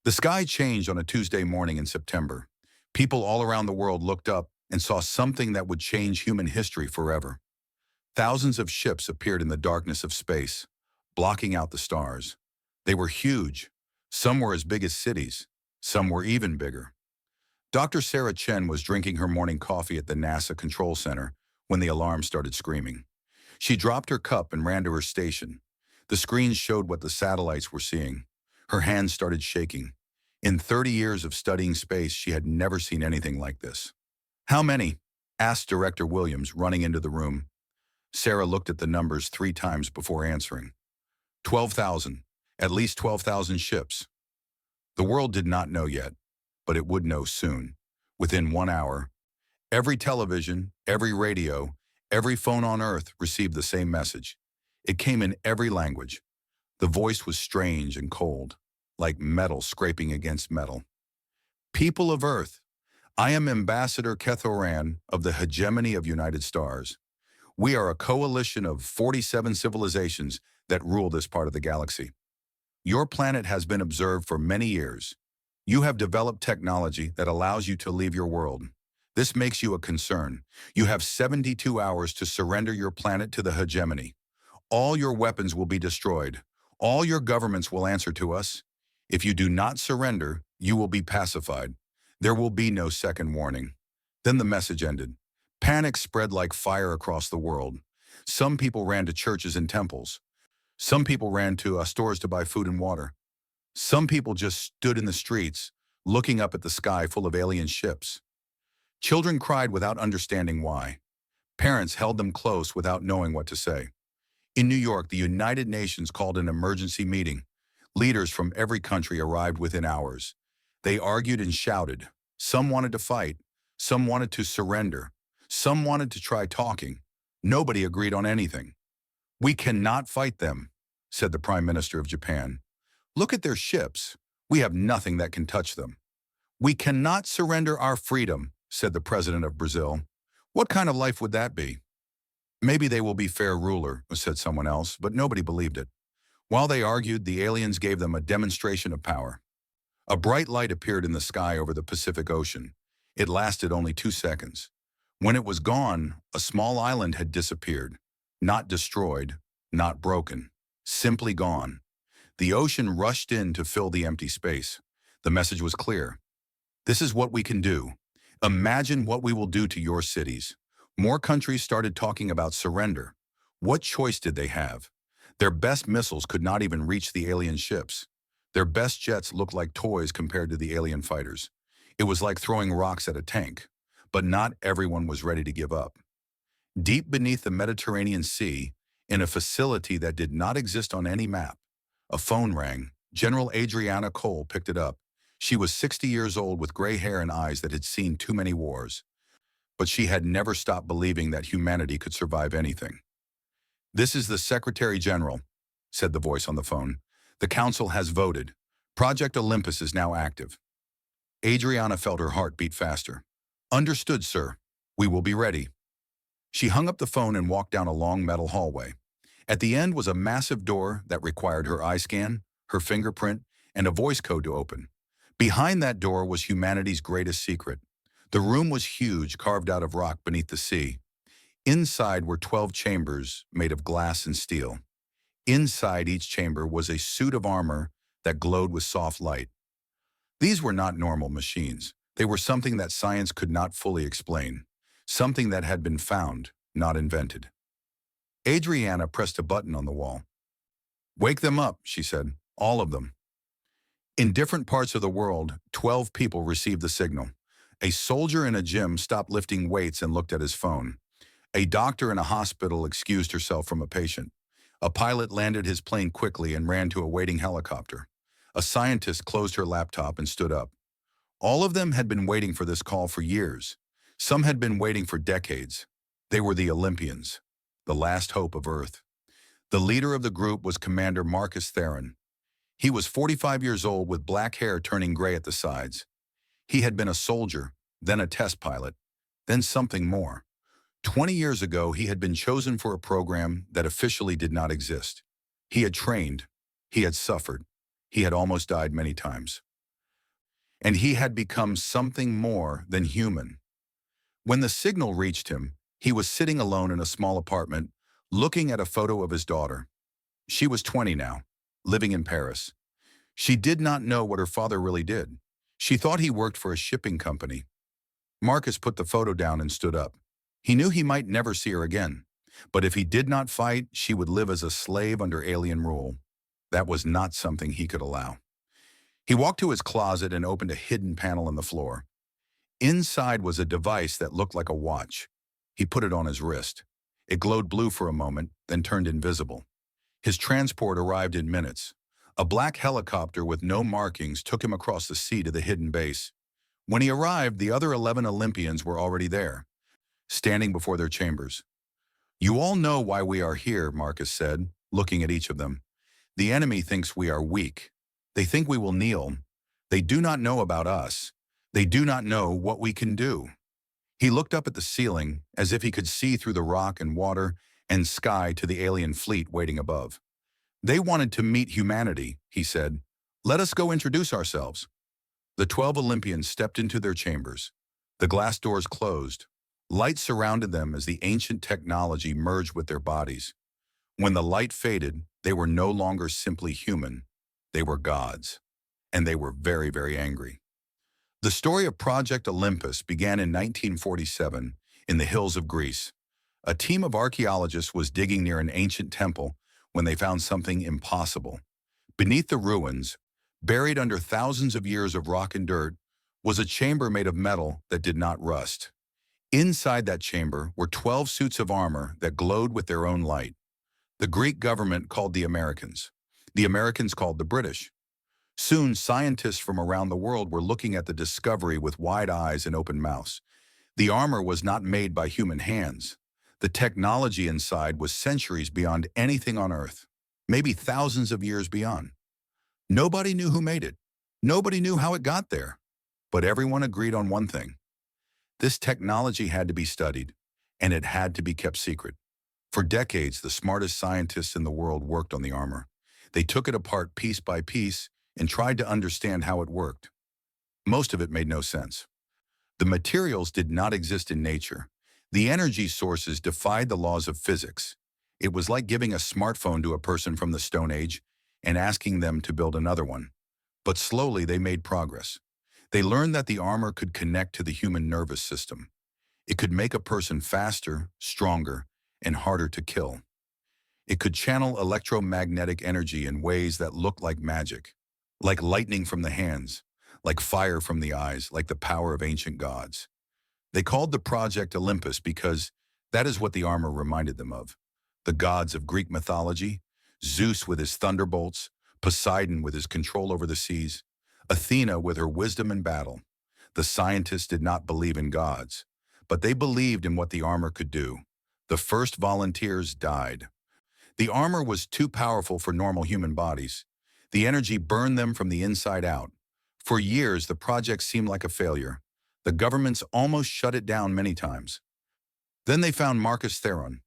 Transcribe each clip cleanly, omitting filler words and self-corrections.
The sky changed on a Tuesday morning in September. People all around the world looked up and saw something that would change human history forever. Thousands of ships appeared in the darkness of space, blocking out the stars. They were huge. Some were as big as cities. Some were even bigger. Dr. Sarah Chen was drinking her morning coffee at the NASA Control Center when the alarm started screaming. She dropped her cup and ran to her station. The screens showed what the satellites were seeing. Her hands started shaking. In 30 years of studying space, she had never seen anything like this. "How many?" asked Director Williams, running into the room. Sarah looked at the numbers 3 times before answering. 12,000. At least 12,000 ships. The world did not know yet, but it would know soon. Within 1 hour, every television, every radio, every phone on Earth received the same message. It came in every language. The voice was strange and cold, like metal scraping against metal. "People of Earth, I am Ambassador Kethoran of the Hegemony of United Stars. We are a coalition of 47 civilizations that rule this part of the galaxy. Your planet has been observed for many years. You have developed technology that allows you to leave your world. This makes you a concern. You have 72 hours to surrender your planet to the hegemony. All your weapons will be destroyed. All your governments will answer to us. If you do not surrender, you will be pacified. There will be no second warning." Then the message ended. Panic spread like fire across the world. Some people ran to churches and temples. Some people ran to stores to buy food and water. Some people just stood in the streets, looking up at the sky full of alien ships. Children cried without understanding why. Parents held them close without knowing what to say. In New York, the United Nations called an emergency meeting. Leaders from every country arrived within hours. They argued and shouted. Some wanted to fight. Some wanted to surrender. Some wanted to try talking. Nobody agreed on anything. "We cannot fight them," said the Prime Minister of Japan. "Look at their ships. We have nothing that can touch them." "We cannot surrender our freedom," said the President of Brazil. "What kind of life would that be?" "Maybe they will be fair ruler," said someone else, but nobody believed it. While they argued, the aliens gave them a demonstration of power. A bright light appeared in the sky over the Pacific Ocean. It lasted only 2 seconds. When it was gone, a small island had disappeared. Not destroyed, not broken, simply gone. The ocean rushed in to fill the empty space. The message was clear. "This is what we can do. Imagine what we will do to your cities." More countries started talking about surrender. What choice did they have? Their best missiles could not even reach the alien ships. Their best jets looked like toys compared to the alien fighters. It was like throwing rocks at a tank. But not everyone was ready to give up. Deep beneath the Mediterranean Sea, in a facility that did not exist on any map, a phone rang. General Adriana Cole picked it up. She was 60 years old with gray hair and eyes that had seen too many wars. But she had never stopped believing that humanity could survive anything. "This is the Secretary General," said the voice on the phone. "The Council has voted. Project Olympus is now active." Adriana felt her heart beat faster. "Understood, sir. We will be ready." She hung up the phone and walked down a long metal hallway. At the end was a massive door that required her eye scan, her fingerprint, and a voice code to open. Behind that door was humanity's greatest secret. The room was huge, carved out of rock beneath the sea. Inside were 12 chambers made of glass and steel. Inside each chamber was a suit of armor that glowed with soft light. These were not normal machines. They were something that science could not fully explain, something that had been found, not invented. Adriana pressed a button on the wall. "Wake them up," she said, "all of them." In different parts of the world, 12 people received the signal. A soldier in a gym stopped lifting weights and looked at his phone. A doctor in a hospital excused herself from a patient. A pilot landed his plane quickly and ran to a waiting helicopter. A scientist closed her laptop and stood up. All of them had been waiting for this call for years. Some had been waiting for decades. They were the Olympians, the last hope of Earth. The leader of the group was Commander Marcus Theron. He was 45 years old with black hair turning gray at the sides. He had been a soldier, then a test pilot, then something more. 20 years ago, he had been chosen for a program that officially did not exist. He had trained. He had suffered. He had almost died many times. and he had become something more than human. When the signal reached him, he was sitting alone in a small apartment, looking at a photo of his daughter. She was 20 now, living in Paris. She did not know what her father really did. She thought he worked for a shipping company. Marcus put the photo down and stood up. He knew he might never see her again, but if he did not fight, she would live as a slave under alien rule. That was not something he could allow. He walked to his closet and opened a hidden panel in the floor. Inside was a device that looked like a watch. He put it on his wrist. It glowed blue for a moment, then turned invisible. His transport arrived in minutes. A black helicopter with no markings took him across the sea to the hidden base. When he arrived, the other 11 Olympians were already there, standing before their chambers. "You all know why we are here," Marcus said, looking at each of them. "The enemy thinks we are weak. They think we will kneel. They do not know about us. They do not know what we can do." He looked up at the ceiling, as if he could see through the rock and water and sky to the alien fleet waiting above. "They wanted to meet humanity," he said. "Let us go introduce ourselves." The 12 Olympians stepped into their chambers. The glass doors closed. Light surrounded them as the ancient technology merged with their bodies. When the light faded, they were no longer simply human. They were gods. And they were very, very angry. The story of Project Olympus began in 1947 in the hills of Greece. A team of archaeologists was digging near an ancient temple when they found something impossible. Beneath the ruins, buried under thousands of years of rock and dirt, was a chamber made of metal that did not rust. Inside that chamber were 12 suits of armor that glowed with their own light. The Greek government called the Americans. The Americans called the British. Soon, scientists from around the world were looking at the discovery with wide eyes and open mouths. The armor was not made by human hands. The technology inside was centuries beyond anything on Earth, maybe thousands of years beyond. Nobody knew who made it. Nobody knew how it got there. But everyone agreed on one thing. This technology had to be studied, and it had to be kept secret. For decades, the smartest scientists in the world worked on the armor. They took it apart piece by piece and tried to understand how it worked. Most of it made no sense. The materials did not exist in nature. The energy sources defied the laws of physics. It was like giving a smartphone to a person from the Stone Age and asking them to build another one. But slowly they made progress. They learned that the armor could connect to the human nervous system. It could make a person faster, stronger, and harder to kill. It could channel electromagnetic energy in ways that looked like magic, like lightning from the hands, like fire from the eyes, like the power of ancient gods. They called the project Olympus because that is what the armor reminded them of. The gods of Greek mythology, Zeus with his thunderbolts, Poseidon with his control over the seas, Athena with her wisdom in battle. The scientists did not believe in gods, but they believed in what the armor could do. The first volunteers died. The armor was too powerful for normal human bodies. The energy burned them from the inside out. For years, the project seemed like a failure. The governments almost shut it down many times. Then they found Marcus Theron.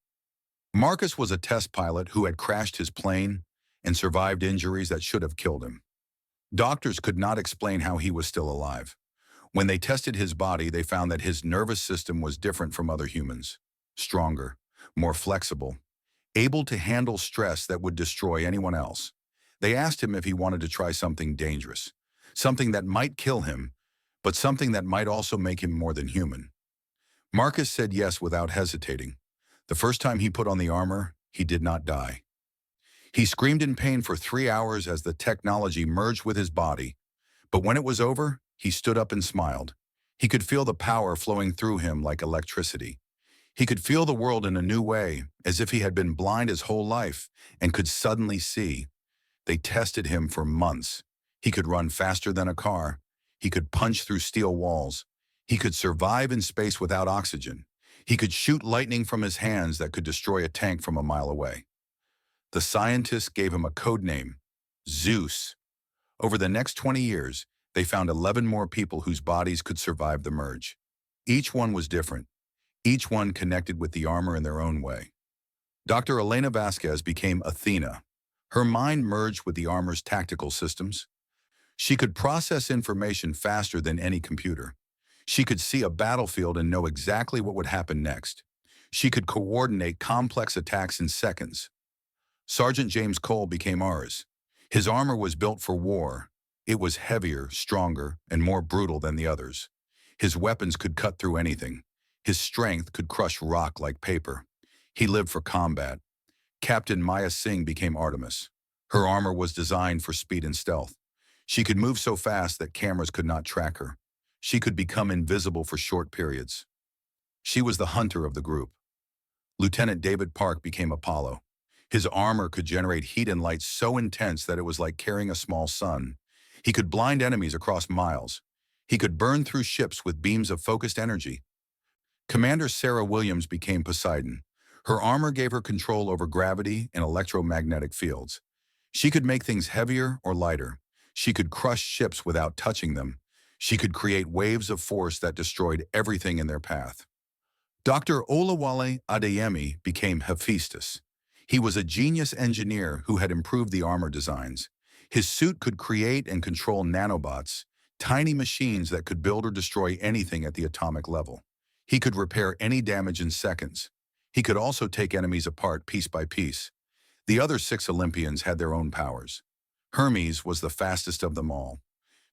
Marcus was a test pilot who had crashed his plane and survived injuries that should have killed him. Doctors could not explain how he was still alive. When they tested his body, they found that his nervous system was different from other humans. Stronger, more flexible, able to handle stress that would destroy anyone else. They asked him if he wanted to try something dangerous, something that might kill him, but something that might also make him more than human. Marcus said yes without hesitating. The first time he put on the armor, he did not die. He screamed in pain for 3 hours as the technology merged with his body. But when it was over, he stood up and smiled. He could feel the power flowing through him like electricity. He could feel the world in a new way, as if he had been blind his whole life and could suddenly see. They tested him for months. He could run faster than a car. He could punch through steel walls. He could survive in space without oxygen. He could shoot lightning from his hands that could destroy a tank from a mile away. The scientists gave him a code name, Zeus. Over the next 20 years, they found 11 more people whose bodies could survive the merge. Each one was different. Each one connected with the armor in their own way. Dr. Elena Vasquez became Athena. Her mind merged with the armor's tactical systems. She could process information faster than any computer. She could see a battlefield and know exactly what would happen next. She could coordinate complex attacks in seconds. Sergeant James Cole became ours. His armor was built for war. It was heavier, stronger, and more brutal than the others. His weapons could cut through anything. His strength could crush rock like paper. He lived for combat. Captain Maya Singh became Artemis. Her armor was designed for speed and stealth. She could move so fast that cameras could not track her. She could become invisible for short periods. She was the hunter of the group. Lieutenant David Park became Apollo. His armor could generate heat and light so intense that it was like carrying a small sun. He could blind enemies across miles. He could burn through ships with beams of focused energy. Commander Sarah Williams became Poseidon. Her armor gave her control over gravity and electromagnetic fields. She could make things heavier or lighter. She could crush ships without touching them. She could create waves of force that destroyed everything in their path. Dr. Olawale Adeyemi became Hephaestus. He was a genius engineer who had improved the armor designs. His suit could create and control nanobots, tiny machines that could build or destroy anything at the atomic level. He could repair any damage in seconds. He could also take enemies apart piece by piece. The other 6 Olympians had their own powers. Hermes was the fastest of them all.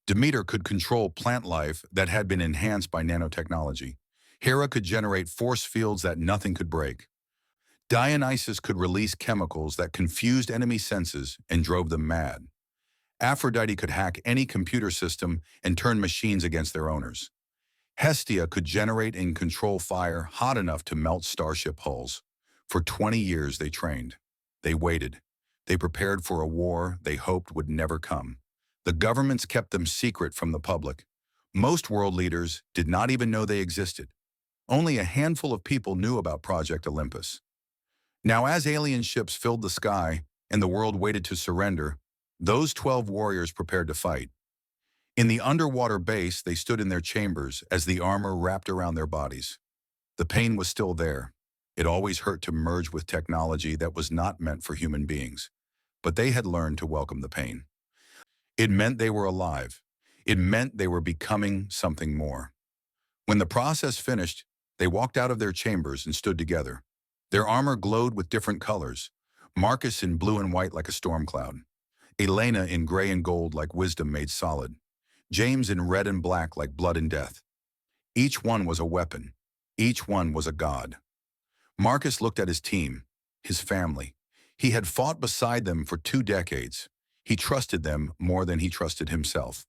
Demeter could control plant life that had been enhanced by nanotechnology. Hera could generate force fields that nothing could break. Dionysus could release chemicals that confused enemy senses and drove them mad. Aphrodite could hack any computer system and turn machines against their owners. Hestia could generate and control fire hot enough to melt starship hulls. For 20 years they trained. They waited. They prepared for a war they hoped would never come. The governments kept them secret from the public. Most world leaders did not even know they existed. Only a handful of people knew about Project Olympus. Now, as alien ships filled the sky and the world waited to surrender, those 12 warriors prepared to fight. In the underwater base, they stood in their chambers as the armor wrapped around their bodies. The pain was still there. It always hurt to merge with technology that was not meant for human beings. But they had learned to welcome the pain. It meant they were alive. It meant they were becoming something more. When the process finished, they walked out of their chambers and stood together. Their armor glowed with different colors. Marcus in blue and white like a storm cloud. Elena in gray and gold like wisdom made solid. James in red and black like blood and death. Each one was a weapon. Each one was a god. Marcus looked at his team, his family. He had fought beside them for 2 decades. He trusted them more than he trusted himself.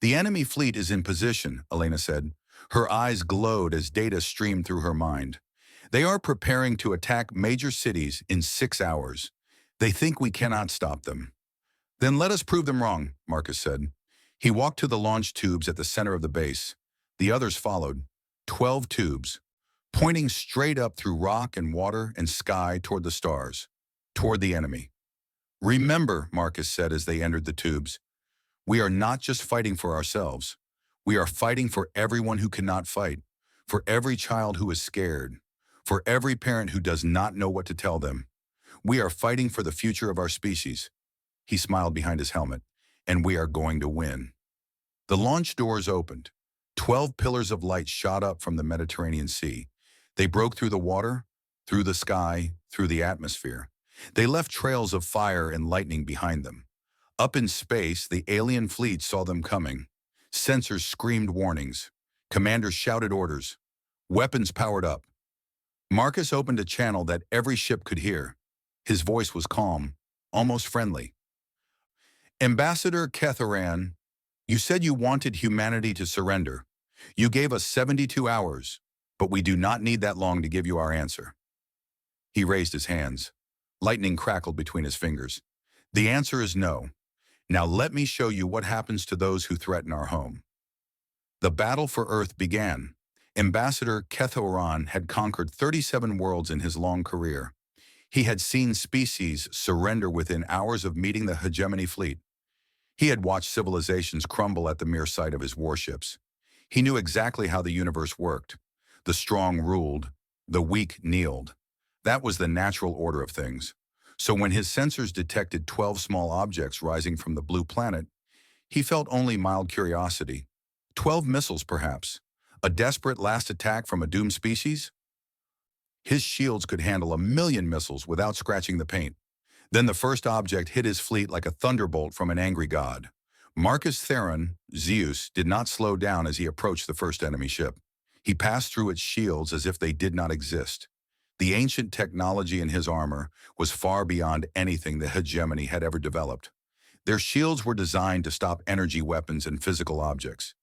"The enemy fleet is in position," Elena said. Her eyes glowed as data streamed through her mind. "They are preparing to attack major cities in 6 hours. They think we cannot stop them." "Then let us prove them wrong," Marcus said. He walked to the launch tubes at the center of the base. The others followed. 12 tubes, pointing straight up through rock and water and sky toward the stars, toward the enemy. "Remember," Marcus said as they entered the tubes, "we are not just fighting for ourselves. We are fighting for everyone who cannot fight, for every child who is scared, for every parent who does not know what to tell them. We are fighting for the future of our species." He smiled behind his helmet. "And we are going to win." The launch doors opened. 12 pillars of light shot up from the Mediterranean Sea. They broke through the water, through the sky, through the atmosphere. They left trails of fire and lightning behind them. Up in space, the alien fleet saw them coming. Sensors screamed warnings. Commanders shouted orders. Weapons powered up. Marcus opened a channel that every ship could hear. His voice was calm, almost friendly. "Ambassador Ketharan, you said you wanted humanity to surrender. You gave us 72 hours, but we do not need that long to give you our answer." He raised his hands. Lightning crackled between his fingers. "The answer is no. Now let me show you what happens to those who threaten our home." The battle for Earth began. Ambassador Ketharan had conquered 37 worlds in his long career. He had seen species surrender within hours of meeting the hegemony fleet. He had watched civilizations crumble at the mere sight of his warships. He knew exactly how the universe worked. The strong ruled, the weak kneeled. That was the natural order of things. So when his sensors detected 12 small objects rising from the blue planet, He felt only mild curiosity. 12 missiles, perhaps. A desperate last attack from a doomed species? His shields could handle 1,000,000 missiles without scratching the paint. Then the first object hit his fleet like a thunderbolt from an angry god. Marcus Theron, Zeus, did not slow down as he approached the first enemy ship. He passed through its shields as if they did not exist. The ancient technology in his armor was far beyond anything the hegemony had ever developed. Their shields were designed to stop energy weapons and physical objects.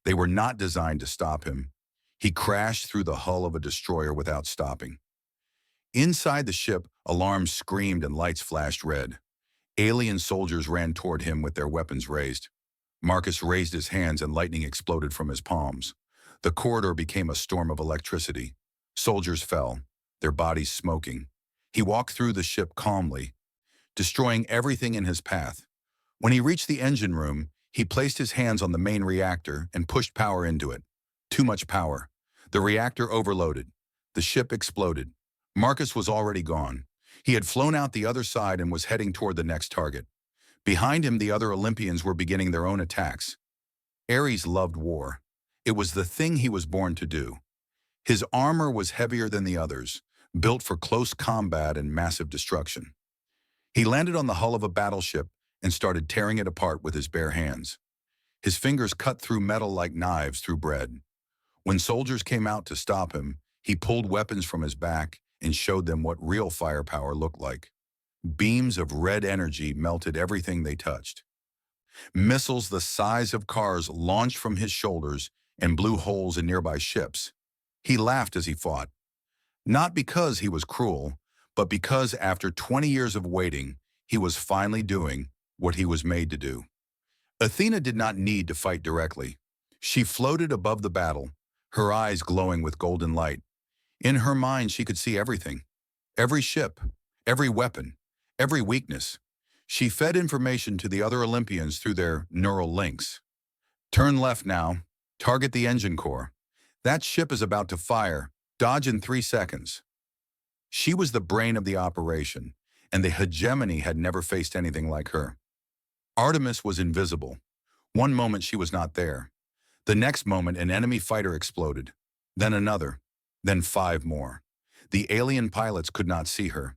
They were not designed to stop him. He crashed through the hull of a destroyer without stopping. Inside the ship, alarms screamed and lights flashed red. Alien soldiers ran toward him with their weapons raised. Marcus raised his hands and lightning exploded from his palms. The corridor became a storm of electricity. Soldiers fell, their bodies smoking. He walked through the ship calmly, destroying everything in his path. When he reached the engine room, he placed his hands on the main reactor and pushed power into it. Too much power. The reactor overloaded. The ship exploded. Marcus was already gone. He had flown out the other side and was heading toward the next target. Behind him, the other Olympians were beginning their own attacks. Ares loved war. It was the thing he was born to do. His armor was heavier than the others, built for close combat and massive destruction. He landed on the hull of a battleship and started tearing it apart with his bare hands. His fingers cut through metal like knives through bread. When soldiers came out to stop him, he pulled weapons from his back and showed them what real firepower looked like. Beams of red energy melted everything they touched. Missiles the size of cars launched from his shoulders and blew holes in nearby ships. He laughed as he fought. Not because he was cruel, but because after 20 years of waiting, he was finally doing what he was made to do. Athena did not need to fight directly. She floated above the battle, her eyes glowing with golden light. In her mind, she could see everything. Every ship, every weapon, every weakness. She fed information to the other Olympians through their neural links. Turn left now. Target the engine core. That ship is about to fire. Dodge in 3 seconds. She was the brain of the operation, and the hegemony had never faced anything like her. Artemis was invisible. One moment she was not there. The next moment an enemy fighter exploded. Then another. Then 5 more. The alien pilots could not see her.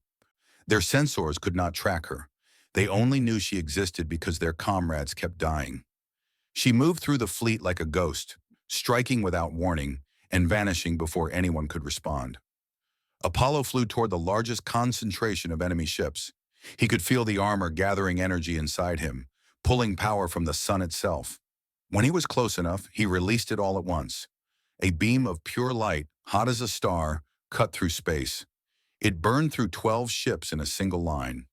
Their sensors could not track her. They only knew she existed because their comrades kept dying. She moved through the fleet like a ghost, striking without warning and vanishing before anyone could respond. Apollo flew toward the largest concentration of enemy ships. He could feel the armor gathering energy inside him, pulling power from the sun itself. When he was close enough, he released it all at once. A beam of pure light, hot as a star, cut through space. It burned through 12 ships in a single line.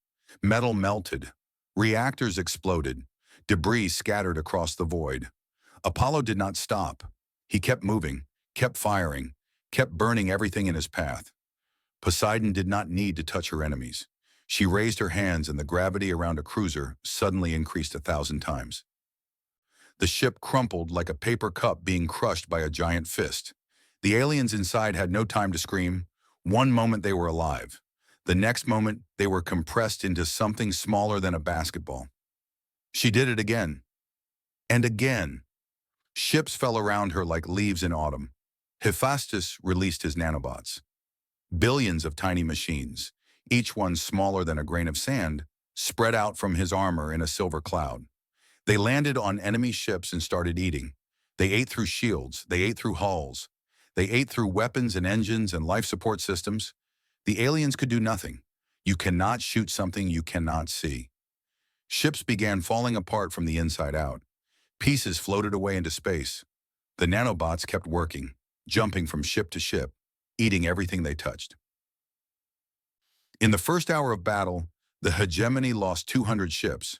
Metal melted. Reactors exploded. Debris scattered across the void. Apollo did not stop. He kept moving, kept firing, kept burning everything in his path. Poseidon did not need to touch her enemies. She raised her hands and the gravity around a cruiser suddenly increased 1,000 times. The ship crumpled like a paper cup being crushed by a giant fist. The aliens inside had no time to scream. One moment they were alive. The next moment they were compressed into something smaller than a basketball. She did it again. And again. Ships fell around her like leaves in autumn. Hephaestus released his nanobots. Billions of tiny machines, each one smaller than a grain of sand, spread out from his armor in a silver cloud. They landed on enemy ships and started eating. They ate through shields, they ate through hulls. They ate through weapons and engines and life support systems. The aliens could do nothing. You cannot shoot something you cannot see. Ships began falling apart from the inside out. Pieces floated away into space. The nanobots kept working, jumping from ship to ship, eating everything they touched. In the first hour of battle, the hegemony lost 200 ships.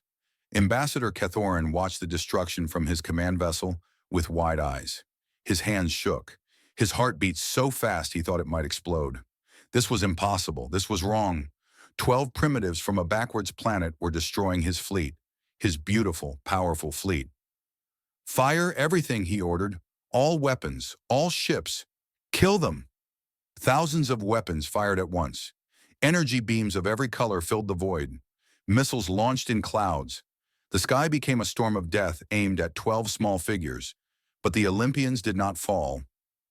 Ambassador Cathoran watched the destruction from his command vessel with wide eyes. His hands shook. His heart beat so fast he thought it might explode. This was impossible. This was wrong. 12 primitives from a backwards planet were destroying his fleet, his beautiful, powerful fleet. Fire everything, he ordered. All weapons, all ships. Kill them. Thousands of weapons fired at once. Energy beams of every color filled the void. Missiles launched in clouds. The sky became a storm of death aimed at 12 small figures, but the Olympians did not fall.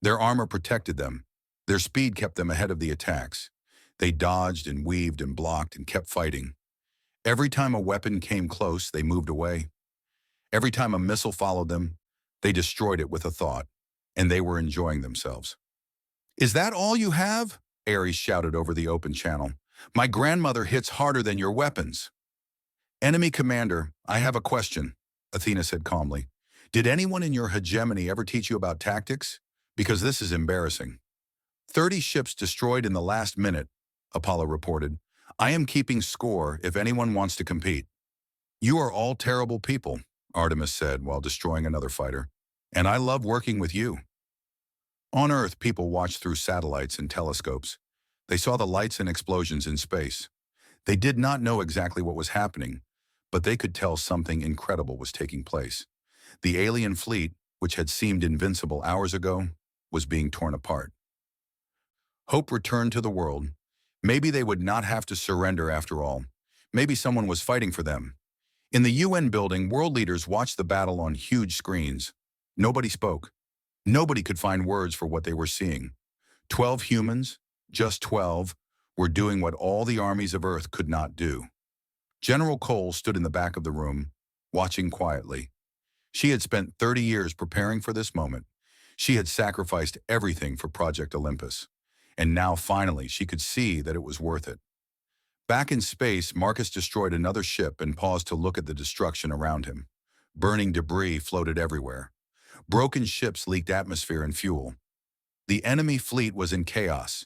Their armor protected them. Their speed kept them ahead of the attacks. They dodged and weaved and blocked and kept fighting. Every time a weapon came close, they moved away. Every time a missile followed them, they destroyed it with a thought, and they were enjoying themselves. "Is that all you have?" Ares shouted over the open channel. "My grandmother hits harder than your weapons." "Enemy commander, I have a question," Athena said calmly. "Did anyone in your hegemony ever teach you about tactics? Because this is embarrassing." 30 ships destroyed in the last minute, Apollo reported. "I am keeping score if anyone wants to compete." "You are all terrible people," Artemis said while destroying another fighter. "And I love working with you." On Earth, people watched through satellites and telescopes. They saw the lights and explosions in space. They did not know exactly what was happening, but they could tell something incredible was taking place. The alien fleet, which had seemed invincible hours ago, was being torn apart. Hope returned to the world. Maybe they would not have to surrender after all. Maybe someone was fighting for them. In the UN building, world leaders watched the battle on huge screens. Nobody spoke. Nobody could find words for what they were seeing. 12 humans, just 12, were doing what all the armies of Earth could not do. General Cole stood in the back of the room, watching quietly. She had spent 30 years preparing for this moment. She had sacrificed everything for Project Olympus. And now, finally, she could see that it was worth it. Back in space, Marcus destroyed another ship and paused to look at the destruction around him. Burning debris floated everywhere. Broken ships leaked atmosphere and fuel. The enemy fleet was in chaos.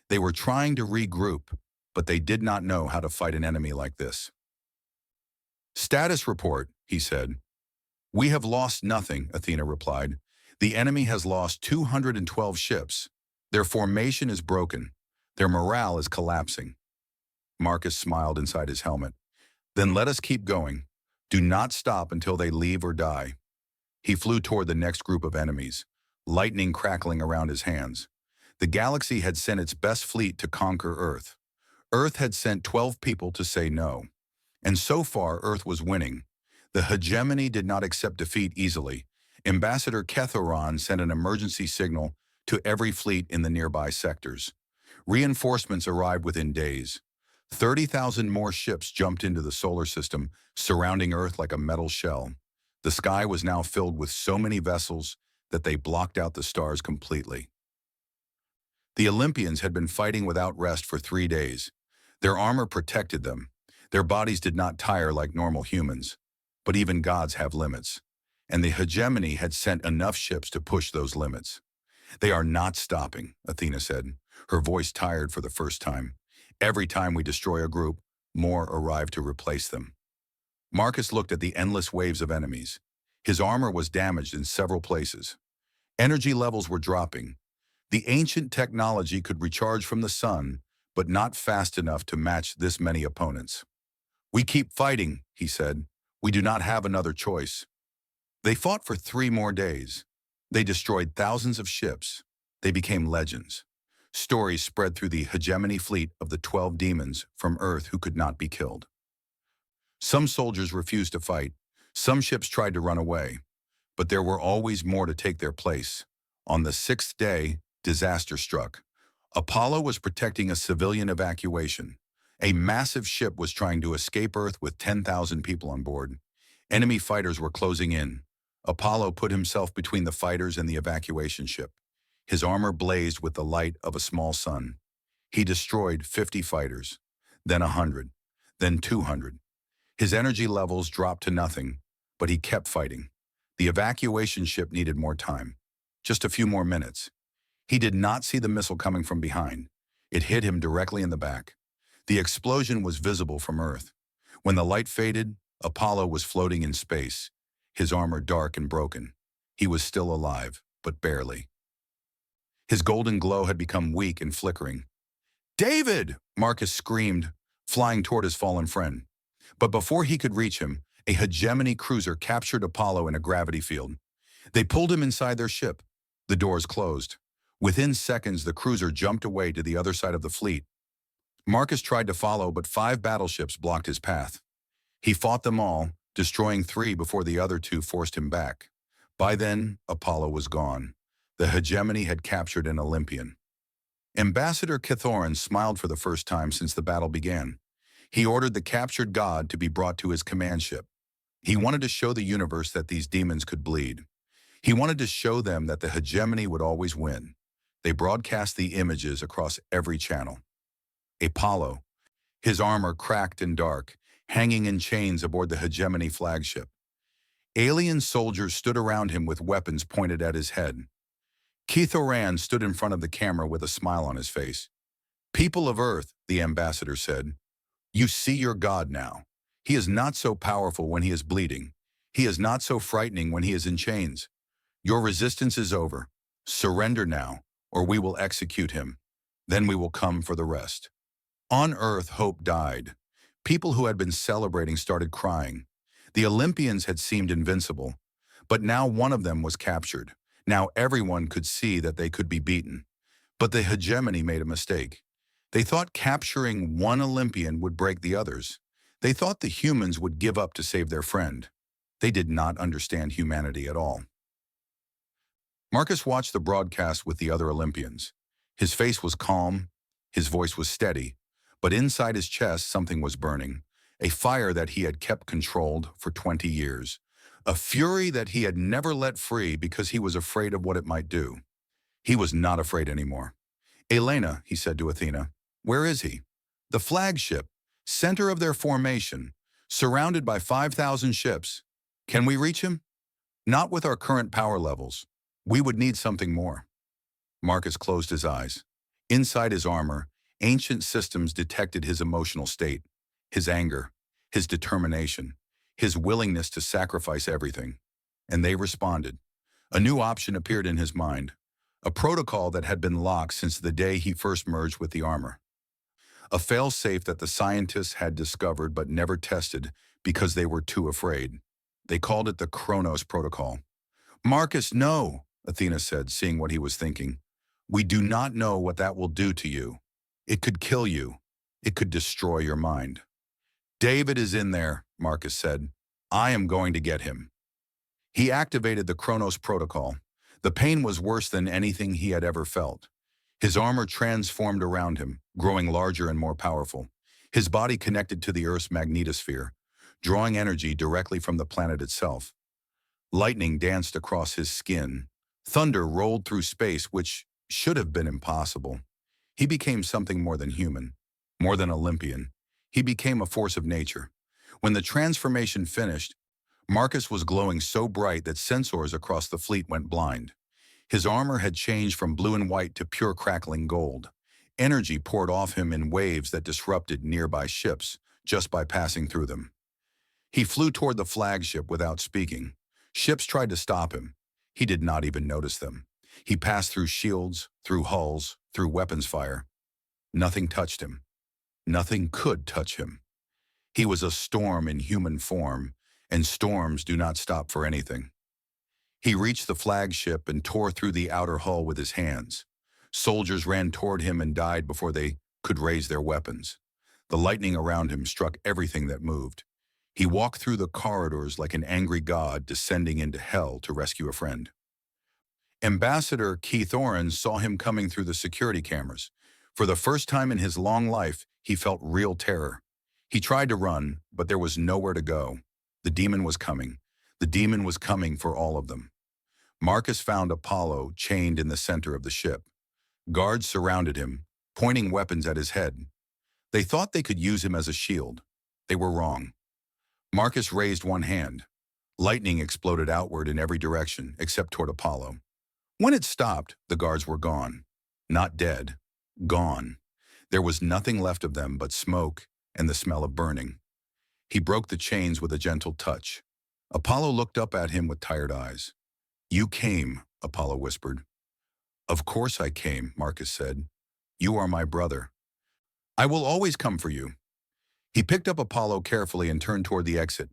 They were trying to regroup, but they did not know how to fight an enemy like this. "Status report," he said. "We have lost nothing," Athena replied. "The enemy has lost 212 ships. Their formation is broken. Their morale is collapsing." Marcus smiled inside his helmet. "Then let us keep going. Do not stop until they leave or die." He flew toward the next group of enemies, lightning crackling around his hands. The galaxy had sent its best fleet to conquer Earth. Earth had sent 12 people to say no. And so far, Earth was winning. The hegemony did not accept defeat easily. Ambassador Kethoron sent an emergency signal to every fleet in the nearby sectors. Reinforcements arrived within days. 30,000 more ships jumped into the solar system, surrounding Earth like a metal shell. The sky was now filled with so many vessels that they blocked out the stars completely. The Olympians had been fighting without rest for 3 days. Their armor protected them. Their bodies did not tire like normal humans. But even gods have limits. And the hegemony had sent enough ships to push those limits. "They are not stopping," Athena said, her voice tired for the first time. "Every time we destroy a group, more arrive to replace them." Marcus looked at the endless waves of enemies. His armor was damaged in several places. Energy levels were dropping. The ancient technology could recharge from the sun, but not fast enough to match this many opponents. "We keep fighting," he said. "We do not have another choice." They fought for 3 more days. They destroyed thousands of ships. They became legends. Stories spread through the hegemony fleet of the 12 demons from Earth who could not be killed. Some soldiers refused to fight. Some ships tried to run away. But there were always more to take their place. On the 6th day, disaster struck. Apollo was protecting a civilian evacuation. A massive ship was trying to escape Earth with 10,000 people on board. Enemy fighters were closing in. Apollo put himself between the fighters and the evacuation ship. His armor blazed with the light of a small sun. He destroyed 50 fighters, then 100, then 200. His energy levels dropped to nothing, but he kept fighting. The evacuation ship needed more time, just a few more minutes. He did not see the missile coming from behind. It hit him directly in the back. The explosion was visible from Earth. When the light faded, Apollo was floating in space, his armor dark and broken. He was still alive, but barely. His golden glow had become weak and flickering. "David!" Marcus screamed, flying toward his fallen friend. But before he could reach him, a hegemony cruiser captured Apollo in a gravity field. They pulled him inside their ship. The doors closed. Within seconds, the cruiser jumped away to the other side of the fleet. Marcus tried to follow, but 5 battleships blocked his path. He fought them all, destroying 3 before the other 2 forced him back. By then, Apollo was gone. The hegemony had captured an Olympian. Ambassador Kithoran smiled for the first time since the battle began. He ordered the captured god to be brought to his command ship. He wanted to show the universe that these demons could bleed. He wanted to show them that the hegemony would always win. They broadcast the images across every channel. Apollo, his armor cracked and dark, hanging in chains aboard the hegemony flagship. Alien soldiers stood around him with weapons pointed at his head. Kithoran stood in front of the camera with a smile on his face. "People of Earth," the ambassador said, "you see your god now. He is not so powerful when he is bleeding. He is not so frightening when he is in chains. Your resistance is over. Surrender now, or we will execute him. Then we will come for the rest." On Earth, hope died. People who had been celebrating started crying. The Olympians had seemed invincible, but now one of them was captured. Now everyone could see that they could be beaten. But the hegemony made a mistake. They thought capturing one Olympian would break the others. They thought the humans would give up to save their friend. They did not understand humanity at all. Marcus watched the broadcast with the other Olympians. His face was calm, his voice was steady, but inside his chest something was burning, a fire that he had kept controlled for 20 years, a fury that he had never let free because he was afraid of what it might do. He was not afraid anymore. "Elena," he said to Athena, "where is he?" "The flagship, center of their formation, surrounded by 5,000 ships. Can we reach him?" "Not with our current power levels. We would need something more." Marcus closed his eyes. Inside his armor, ancient systems detected his emotional state, his anger, his determination, his willingness to sacrifice everything. And they responded. A new option appeared in his mind, a protocol that had been locked since the day he first merged with the armor. A fail-safe that the scientists had discovered but never tested because they were too afraid. They called it the Kronos Protocol. "Marcus, no," Athena said, seeing what he was thinking. "We do not know what that will do to you. It could kill you. It could destroy your mind." "David is in there," Marcus said. "I am going to get him." He activated the Kronos Protocol. The pain was worse than anything he had ever felt. His armor transformed around him, growing larger and more powerful. His body connected to the Earth's magnetosphere, drawing energy directly from the planet itself. Lightning danced across his skin. Thunder rolled through space, which should have been impossible. He became something more than human, more than Olympian. He became a force of nature. When the transformation finished, Marcus was glowing so bright that sensors across the fleet went blind. His armor had changed from blue and white to pure crackling gold. Energy poured off him in waves that disrupted nearby ships just by passing through them. He flew toward the flagship without speaking. Ships tried to stop him. He did not even notice them. He passed through shields, through hulls, through weapons fire. Nothing touched him. Nothing could touch him. He was a storm in human form, and storms do not stop for anything. He reached the flagship and tore through the outer hull with his hands. Soldiers ran toward him and died before they could raise their weapons. The lightning around him struck everything that moved. He walked through the corridors like an angry god descending into hell to rescue a friend. Ambassador Kithoran saw him coming through the security cameras. For the first time in his long life, he felt real terror. He tried to run, but there was nowhere to go. The demon was coming. The demon was coming for all of them. Marcus found Apollo chained in the center of the ship. Guards surrounded him, pointing weapons at his head. They thought they could use him as a shield. They were wrong. Marcus raised one hand. Lightning exploded outward in every direction, except toward Apollo. When it stopped, the guards were gone. Not dead. Gone. There was nothing left of them but smoke and the smell of burning. He broke the chains with a gentle touch. Apollo looked up at him with tired eyes. "You came," Apollo whispered. "Of course I came," Marcus said. "You are my brother. I will always come for you." He picked up Apollo carefully and turned toward the exit.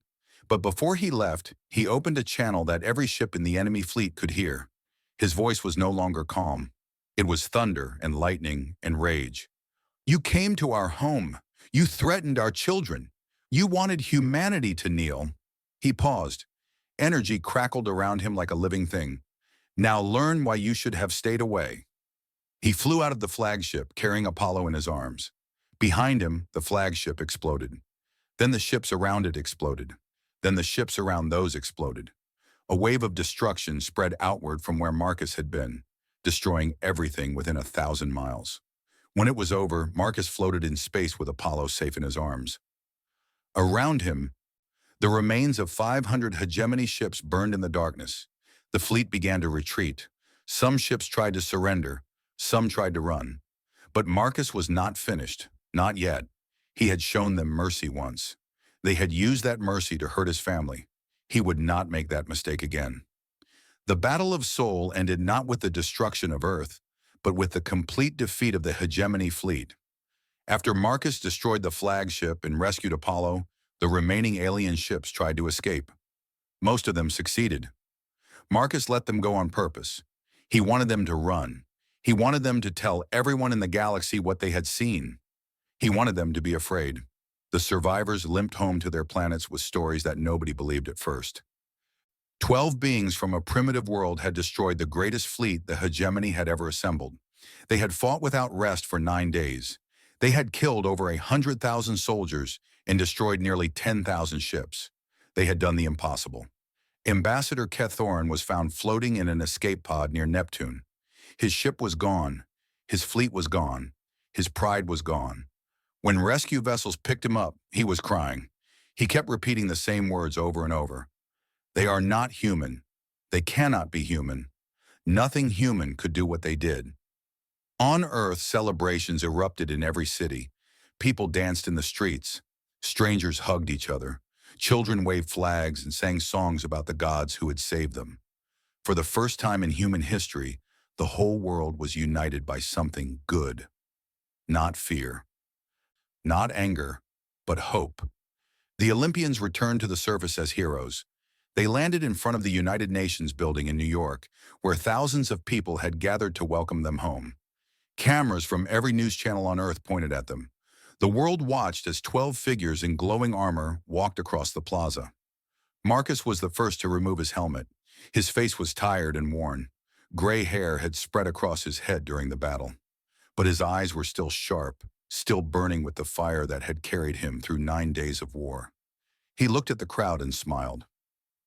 But before he left, he opened a channel that every ship in the enemy fleet could hear. His voice was no longer calm. It was thunder and lightning and rage. "You came to our home. You threatened our children. You wanted humanity to kneel. He paused. Energy crackled around him like a living thing. Now learn why you should have stayed away. He flew out of the flagship, carrying Apollo in his arms. Behind him, the flagship exploded. Then the ships around it exploded. Then the ships around those exploded. A wave of destruction spread outward from where Marcus had been, destroying everything within 1,000 miles. When it was over, Marcus floated in space with Apollo safe in his arms. Around him, the remains of 500 hegemony ships burned in the darkness. The fleet began to retreat. Some ships tried to surrender. Some tried to run. But Marcus was not finished. Not yet. He had shown them mercy once. They had used that mercy to hurt his family. He would not make that mistake again. The Battle of Seoul ended not with the destruction of Earth, but with the complete defeat of the hegemony fleet. After Marcus destroyed the flagship and rescued Apollo, the remaining alien ships tried to escape. Most of them succeeded. Marcus let them go on purpose. He wanted them to run. He wanted them to tell everyone in the galaxy what they had seen. He wanted them to be afraid. The survivors limped home to their planets with stories that nobody believed at first. 12 beings from a primitive world had destroyed the greatest fleet the hegemony had ever assembled. They had fought without rest for 9 days. They had killed over 100,000 soldiers and destroyed nearly 10,000 ships. They had done the impossible. Ambassador Kethoran was found floating in an escape pod near Neptune. His ship was gone. His fleet was gone. His pride was gone. When rescue vessels picked him up, he was crying. He kept repeating the same words over and over. They are not human. They cannot be human. Nothing human could do what they did. On Earth, celebrations erupted in every city. People danced in the streets. Strangers hugged each other. Children waved flags and sang songs about the gods who had saved them. For the first time in human history, the whole world was united by something good. Not fear. Not anger, but hope. The Olympians returned to the surface as heroes. They landed in front of the United Nations building in New York, where thousands of people had gathered to welcome them home. Cameras from every news channel on Earth pointed at them. The world watched as 12 figures in glowing armor walked across the plaza. Marcus was the first to remove his helmet. His face was tired and worn. Gray hair had spread across his head during the battle. But his eyes were still sharp, still burning with the fire that had carried him through 9 days of war. He looked at the crowd and smiled.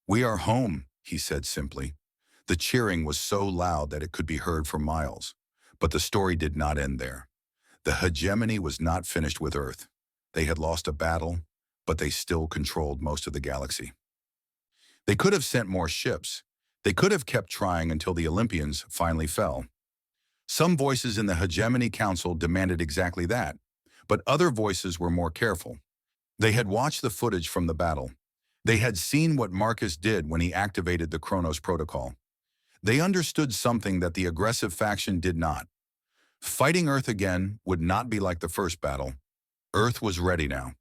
"We are home," he said simply. The cheering was so loud that it could be heard for miles. But the story did not end there. The hegemony was not finished with Earth. They had lost a battle, but they still controlled most of the galaxy. They could have sent more ships. They could have kept trying until the Olympians finally fell. Some voices in the Hegemony Council demanded exactly that, but other voices were more careful. They had watched the footage from the battle. They had seen what Marcus did when he activated the Kronos Protocol. They understood something that the aggressive faction did not. Fighting Earth again would not be like the first battle. Earth was ready now.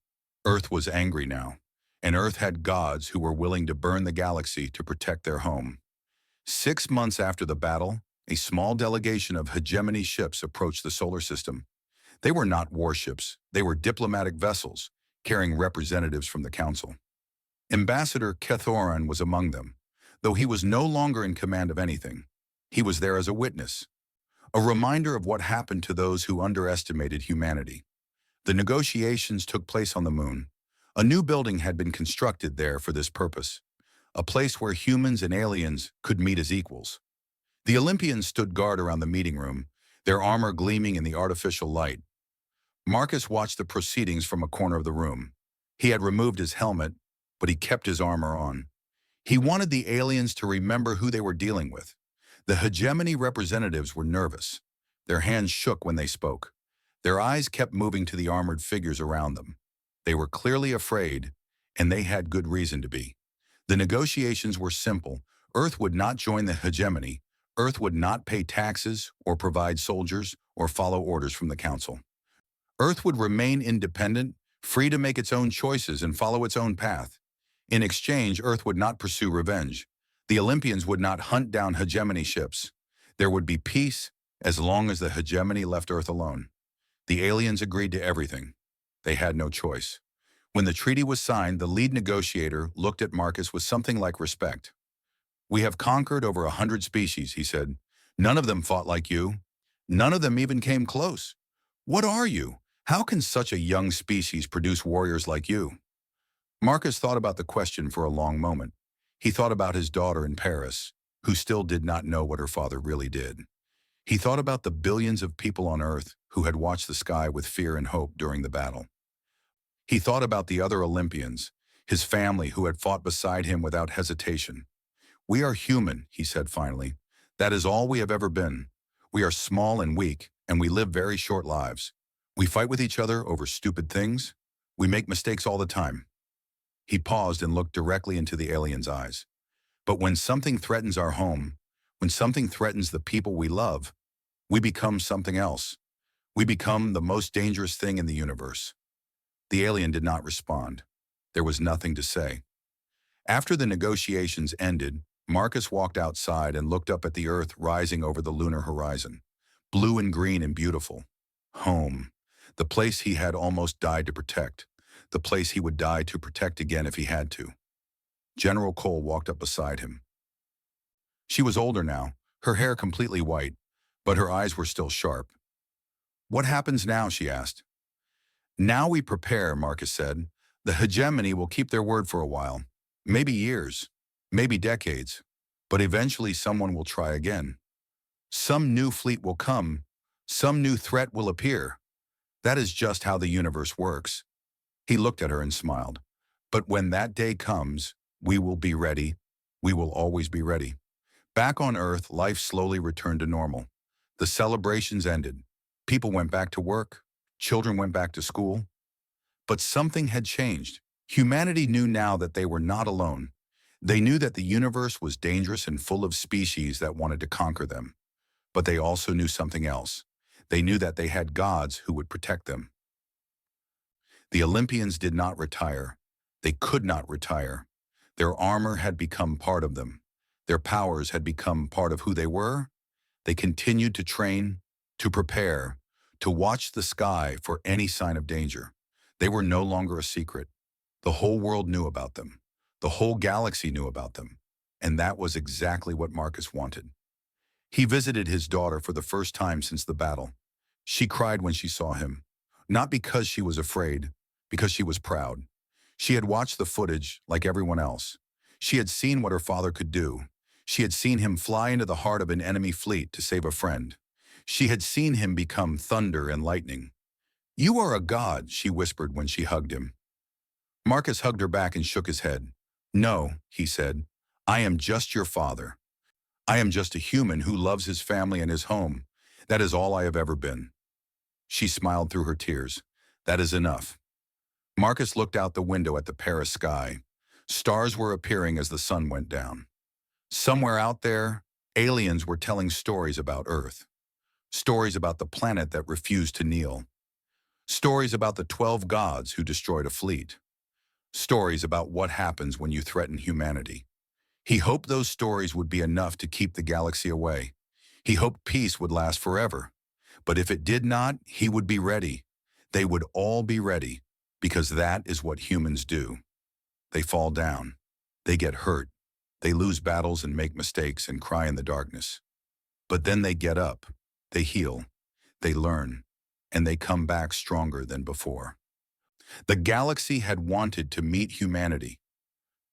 Earth was angry now. And Earth had gods who were willing to burn the galaxy to protect their home. 6 months after the battle, a small delegation of hegemony ships approached the solar system. They were not warships. They were diplomatic vessels, carrying representatives from the council. Ambassador Kethoran was among them, though he was no longer in command of anything. He was there as a witness, a reminder of what happened to those who underestimated humanity. The negotiations took place on the moon. A new building had been constructed there for this purpose, a place where humans and aliens could meet as equals. The Olympians stood guard around the meeting room, their armor gleaming in the artificial light. Marcus watched the proceedings from a corner of the room. He had removed his helmet, but he kept his armor on. He wanted the aliens to remember who they were dealing with. The hegemony representatives were nervous. Their hands shook when they spoke. Their eyes kept moving to the armored figures around them. They were clearly afraid, and they had good reason to be. The negotiations were simple. Earth would not join the hegemony. Earth would not pay taxes or provide soldiers or follow orders from the council. Earth would remain independent, free to make its own choices and follow its own path. In exchange, Earth would not pursue revenge. The Olympians would not hunt down hegemony ships. There would be peace as long as the hegemony left Earth alone. The aliens agreed to everything. They had no choice. When the treaty was signed, the lead negotiator looked at Marcus with something like respect. "We have conquered over 100 species," he said. "None of them fought like you. None of them even came close. What are you? How can such a young species produce warriors like you?" Marcus thought about the question for a long moment. He thought about his daughter in Paris, who still did not know what her father really did. He thought about the billions of people on Earth who had watched the sky with fear and hope during the battle. He thought about the other Olympians, his family who had fought beside him without hesitation. "We are human," he said finally. "That is all we have ever been. We are small and weak, and we live very short lives. We fight with each other over stupid things. We make mistakes all the time." He paused and looked directly into the alien's eyes. "But when something threatens our home, when something threatens the people we love, we become something else. We become the most dangerous thing in the universe." The alien did not respond. There was nothing to say. After the negotiations ended, Marcus walked outside and looked up at the Earth rising over the lunar horizon. Blue and green and beautiful. Home. The place he had almost died to protect. The place he would die to protect again if he had to. General Cole walked up beside him. She was older now, her hair completely white, but her eyes were still sharp. "What happens now?" she asked. "Now we prepare," Marcus said. "The hegemony will keep their word for a while. Maybe years, maybe decades, but eventually someone will try again. Some new fleet will come, some new threat will appear. That is just how the universe works." He looked at her and smiled. "But when that day comes, we will be ready. We will always be ready." Back on Earth, life slowly returned to normal. The celebrations ended. People went back to work. Children went back to school. But something had changed. Humanity knew now that they were not alone. They knew that the universe was dangerous and full of species that wanted to conquer them. But they also knew something else. They knew that they had gods who would protect them. The Olympians did not retire. They could not retire. Their armor had become part of them. Their powers had become part of who they were. They continued to train, to prepare, to watch the sky for any sign of danger. They were no longer a secret. The whole world knew about them. The whole galaxy knew about them. And that was exactly what Marcus wanted. He visited his daughter for the first time since the battle. She cried when she saw him. Not because she was afraid, because she was proud. She had watched the footage like everyone else. She had seen what her father could do. She had seen him fly into the heart of an enemy fleet to save a friend. She had seen him become thunder and lightning. "You are a god," she whispered when she hugged him. Marcus hugged her back and shook his head. "No," he said, "I am just your father. I am just a human who loves his family and his home. That is all I have ever been." She smiled through her tears. "That is enough." Marcus looked out the window at the Paris sky. Stars were appearing as the sun went down. Somewhere out there, aliens were telling stories about Earth. Stories about the planet that refused to kneel. Stories about the 12 gods who destroyed a fleet. Stories about what happens when you threaten humanity. He hoped those stories would be enough to keep the galaxy away. He hoped peace would last forever. But if it did not, he would be ready. They would all be ready, because that is what humans do. They fall down. They get hurt. They lose battles and make mistakes and cry in the darkness. But then they get up. They heal. They learn. And they come back stronger than before. The galaxy had wanted to meet humanity.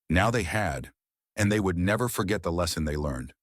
Now they had, and they would never forget the lesson they learned.